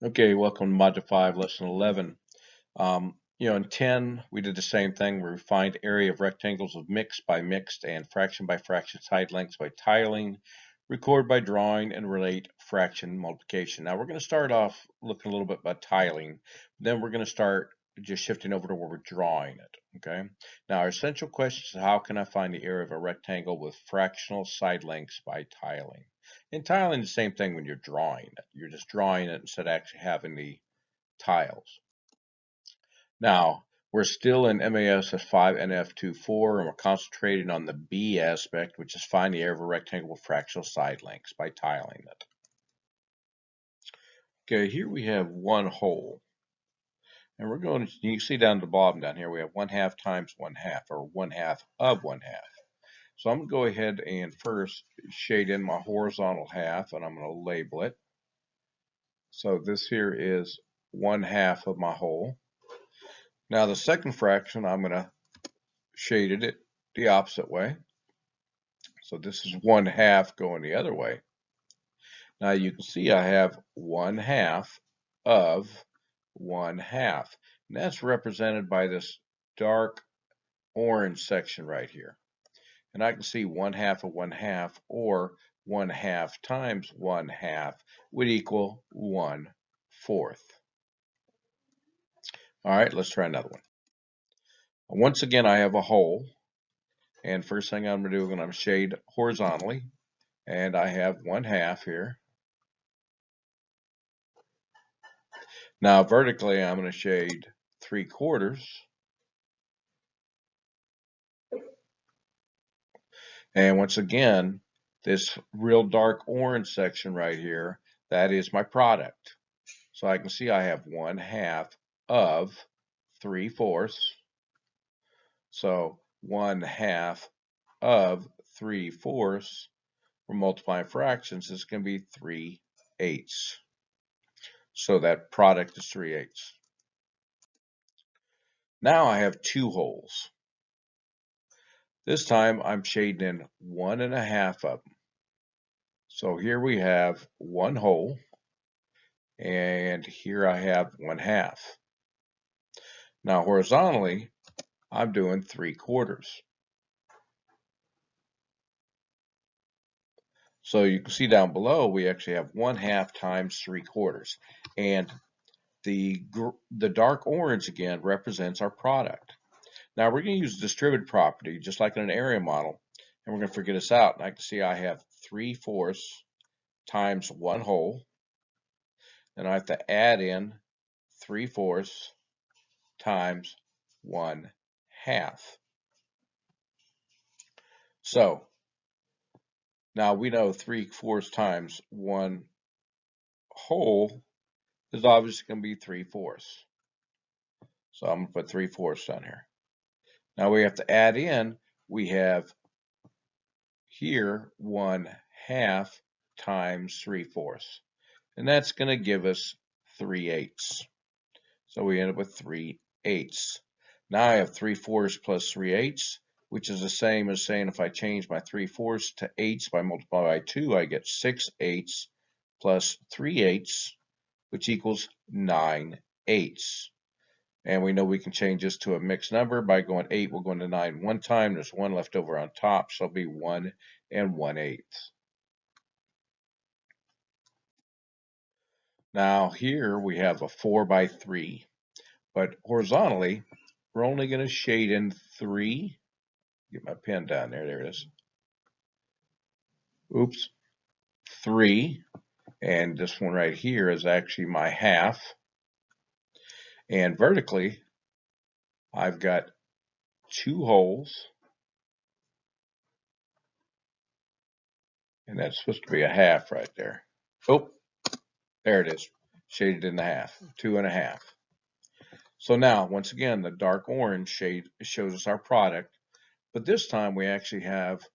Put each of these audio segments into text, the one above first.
Okay, welcome to Module 5, Lesson 11. In 10, we did the same thing where we find area of rectangles of mixed by mixed and fraction by fraction side lengths by tiling, record by drawing, and relate fraction multiplication. Now, we're going to start off looking a little bit about tiling. Then we're going to start just shifting over to where we're drawing it, okay? Now, our essential question is how can I find the area of a rectangle with fractional side lengths by tiling? In tiling, the same thing when you're drawing it. You're just drawing it instead of actually having the tiles. Now, we're still in MASS 5 NF24, and we're concentrating on the B aspect, which is find the area of a rectangle with fractional side lengths by tiling it. Okay, here we have one hole. And we're going to, you can see down at the bottom down here, we have 1/2 times 1/2, or 1/2 of 1/2. So I'm going to go ahead and first shade in my horizontal half, and I'm going to label it. So this here is 1/2 of my hole. Now the second fraction, I'm going to shade it the opposite way. So this is 1/2 going the other way. Now you can see I have 1/2 of 1/2. And that's represented by this dark orange section right here. And I can see 1/2 of 1/2, or 1/2 times 1/2 would equal 1/4. All right, let's try another one. Once again, I have a hole. And first thing I'm going to do, I'm going to shade horizontally. And I have 1/2 here. Now vertically, I'm going to shade 3/4. And once again, this real dark orange section right here, that is my product. So I can see I have 1/2 of 3/4. So 1/2 of 3/4, we're multiplying fractions, is going to be 3/8. So that product is 3/8. Now I have two holes. This time I'm shading in 1.5 of them. So here we have one hole, and here I have 1/2. Now horizontally, I'm doing 3/4. So you can see down below, we actually have 1/2 times 3/4. And the dark orange again represents our product. Now we're going to use the distributed property just like in an area model, and we're going to figure this out. And I can see I have 3/4 times one hole, and I have to add in 3/4 times 1/2. So now we know 3/4 times one whole is obviously going to be 3/4. So I'm going to put 3/4 down here. Now we have to add in, we have here 1/2 times 3/4. And that's going to give us 3/8. So we end up with 3/8. Now I have 3/4 plus 3/8, which is the same as saying if I change my 3/4 to 8s by multiplying by 2, I get 6/8 plus 3/8, which equals 9/8. And we know we can change this to a mixed number by going 8, we'll go into 9 one time. There's 1 left over on top, so it'll be 1 1/8. Now here we have a 4/3, but horizontally, we're only going to shade in 3. Get my pen down there. There it is. Oops. 3. And this one right here is actually my half. And vertically, I've got 2 holes. And that's supposed to be a half right there. Oh, there it is. Shaded in the half. 2.5. So now, once again, the dark orange shade shows us our product. But this time we actually have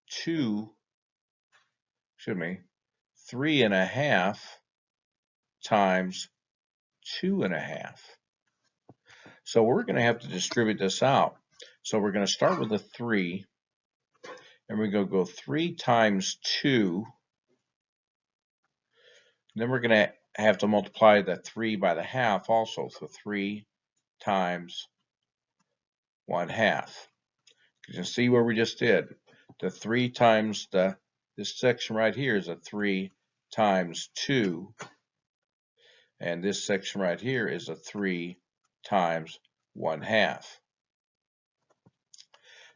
3.5 times 2.5. So we're going to have to distribute this out. So we're going to start with a 3, and we're going to go 3 times 2 Then we're going to have to multiply the 3 by the half also. So 3 times 1/2. You can see where we just did. The 3 times this section right here is a 3 times 2. And this section right here is a 3 times 1/2.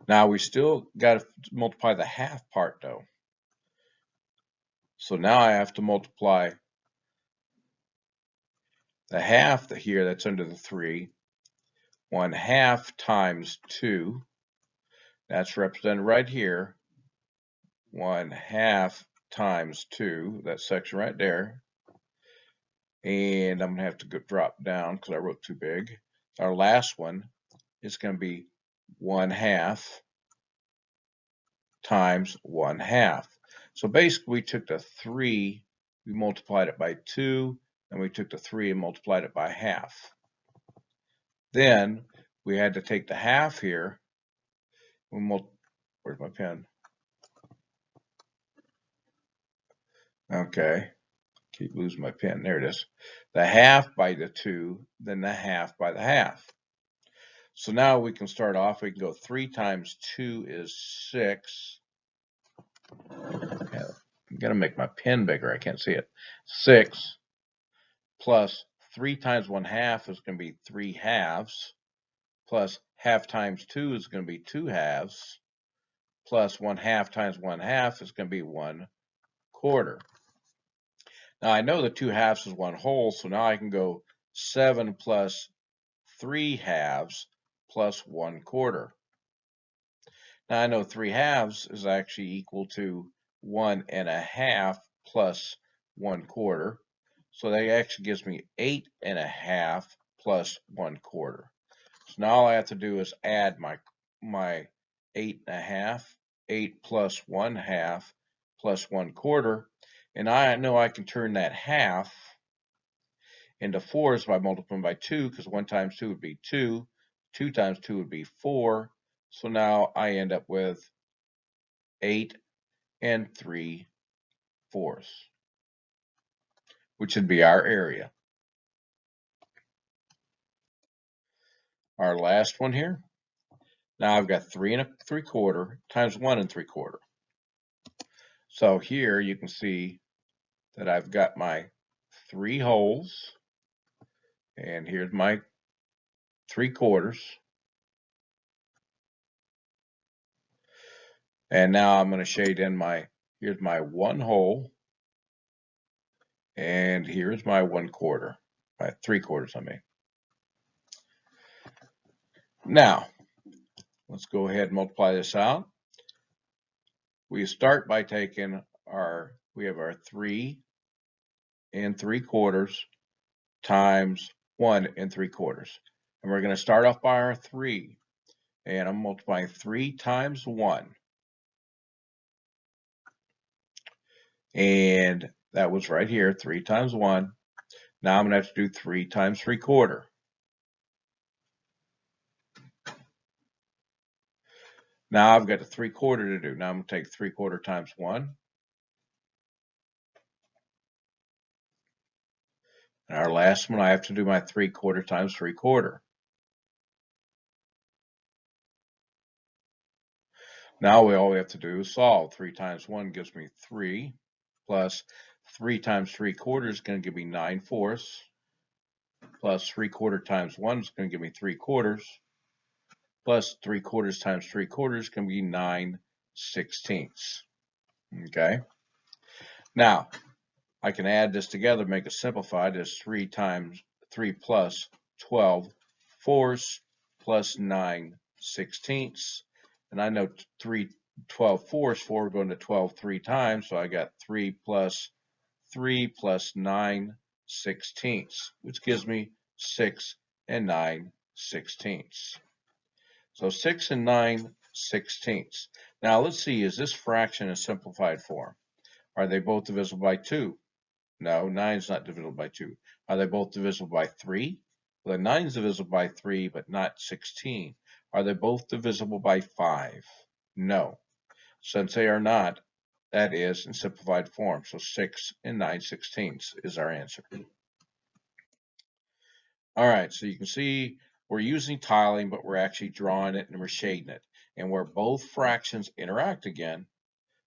Now we still got to multiply the half part though. So now I have to multiply the half here that's under the 3, 1/2 times 2. That's represented right here. 1/2 times 2, that section right there. And I'm going to have to drop down because I wrote too big. Our last one is going to be 1/2 times 1/2. So basically we took the 3, we multiplied it by 2, and we took the 3 and multiplied it by half. Then we had to take the half here. Where's my pen? Okay, keep losing my pen. There it is. The half by the 2, then the half by the half. So now we can start off. We can go 3 times 2 is 6. I'm going to make my pen bigger. I can't see it. 6 plus 3 times 1/2 is going to be 3/2, plus half times 2 is going to be 2/2, plus 1/2 times 1/2 is going to be 1/4. Now I know the 2/2 is 1 whole, so now I can go 7 plus 3/2 plus 1/4. Now I know 3/2 is actually equal to 1.5 plus 1/4. So that actually gives me 8.5 plus 1/4. So now all I have to do is add my 8.5, 8 plus 1/2 plus 1/4, and I know I can turn that half into 4s by multiplying by 2, because 1 times 2 would be 2, 2 times 2 would be 4. So now I end up with 8 3/4, which would be our area. Our last one here. Now I've got 3 3/4 times 1 3/4. So here you can see that I've got my 3 holes, and here's my 3/4. And now I'm going to shade in here's my 1 hole, and here's my 1/4, my 3/4 I mean. Now, let's go ahead and multiply this out. We start by taking we have our 3 3/4 times 1 3/4. And we're going to start off by our 3. And I'm multiplying 3 times 1. And that was right here, 3 times 1. Now I'm going to have to do 3 times 3/4. Now I've got a 3/4 to do. Now I'm going to take 3/4 times 1. And our last one, I have to do my 3/4 times 3/4. Now all we have to do is solve. 3 times 1 gives me 3, plus 3 times 3/4 is going to give me 9/4, plus 3/4 times 1 is going to give me 3/4, plus 3/4 times 3/4 is going to be 9/16. Okay. Now I can add this together, make it simplified as 3 plus 12 fourths plus 9/16. And I know 12 fourths, 4 going to 12 3 times, so I got 3 plus 9/16, which gives me 6 9/16. So 6 9/16. Now let's see, is this fraction in simplified form? Are they both divisible by 2? No, 9 is not divisible by 2. Are they both divisible by 3? Well, the 9 is divisible by 3, but not 16. Are they both divisible by 5? No. Since they are not, That is in simplified form. So 6 and 9/16 is our answer. All right, so you can see we're using tiling, but we're actually drawing it and we're shading it. And where both fractions interact again,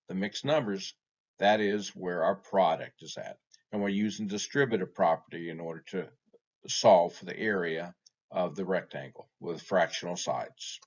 the mixed numbers, that is where our product is at. And we're using distributive property in order to solve for the area of the rectangle with fractional sides.